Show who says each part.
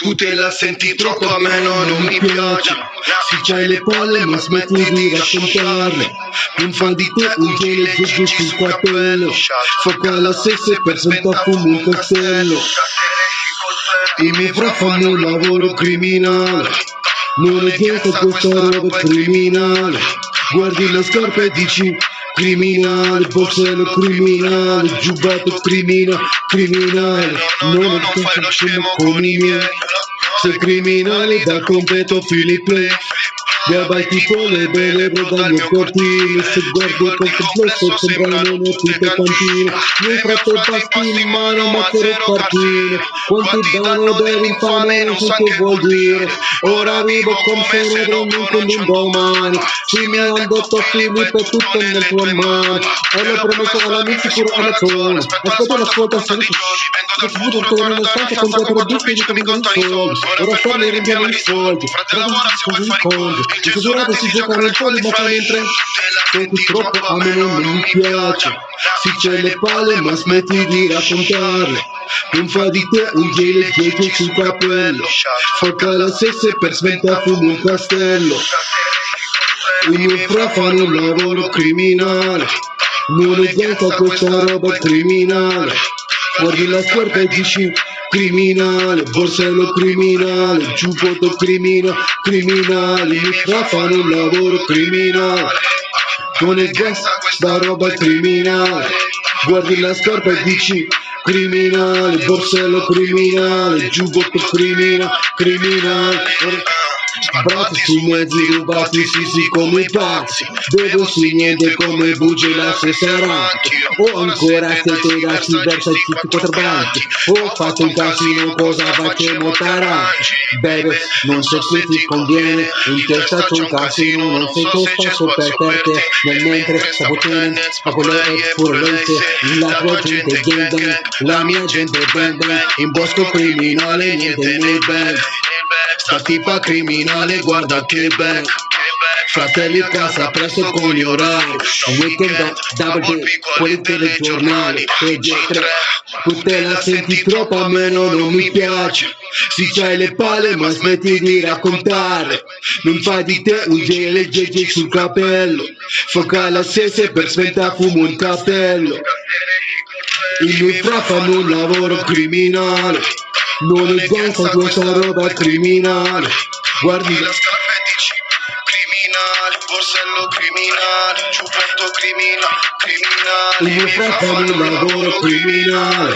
Speaker 1: Tu te la senti troppo, a me non mi piace. Se c'hai le palle ma smetti di raccontarle. Non fa di te un gele GG sul cappello. Foca la sesse per sventare fumo un castello. I miei fra fanno un lavoro criminale. Non è gangsta questa roba criminale. Guardi le scarpe e dici criminale, borsello criminale, giubbato criminale. Non fai lo scemo con i miei. Sei criminale da completo Philip. Gabai tipo le belle bro dal mio cortile. Se guardo il complesso sembrano tutte cantine. Nel fratto bastini in mano ma zero partine. Quanti danno dell'infame non so che vuol dire. Ora vivo come se ne non con un domani. Sì mi hanno detto Philip è tutto nelle tue mani. Ho la promessa all'amico sicuro alla zona. Aspetta l'ascolta salito. Se ci vedo tornare nella stanza con 4 busti di camminare in soldi. Ora sto ne riempiamo i soldi. Tra con i conti. In chiusura si gioca nel fondo ma c'è mentre. Senti troppo a me non mi piace. Si c'è le palle ma smetti di raccontarle. Non fa di te un gele GG sul cappello. Foca la sesse per sventare fumo un castello. I miei fra fanno un lavoro criminale. Non è gangsta questa roba criminale. Guardi la scarpa e dici criminale, borsello criminale, giubbotto criminale. I miei fra fanno un lavoro criminale. Non è gangsta questa roba criminale. Guardi la scarpa e dici criminale, borsello criminale, giubbotto criminale. Sbarrati sui mezzi rubati, sì come i pazzi. Bevo sì niente come bugie la stessa ranchi. Ho ancora sette da si versa i 4 banchi. Ho fatto un casino, cosa facciamo taranci? Bebe, non so se ti conviene. In testa c'è un casino, non sei costato per te. Nel mentre stavo tenendo a quelle purezze. La tua gente gang, la mia gente bang. In bosco criminale, niente nei bang. Sta tipa criminale, guarda che bang. Fratelli a casa presto con gli orari. Un weekend double day, quelli telegiornali. PG3, tu te la senti troppo, a me non mi piace. Si c'hai le palle ma smetti di raccontare. Non fai di te un gele GG sul cappello. Foca la sesse per sventare fumo un castello. I miei fra fanno un lavoro criminale. Non è gangsta questa roba criminale. Guardi la scarpa e dici criminale, borsello criminale, giubbotto criminale. I miei fra fanno un lavoro criminale.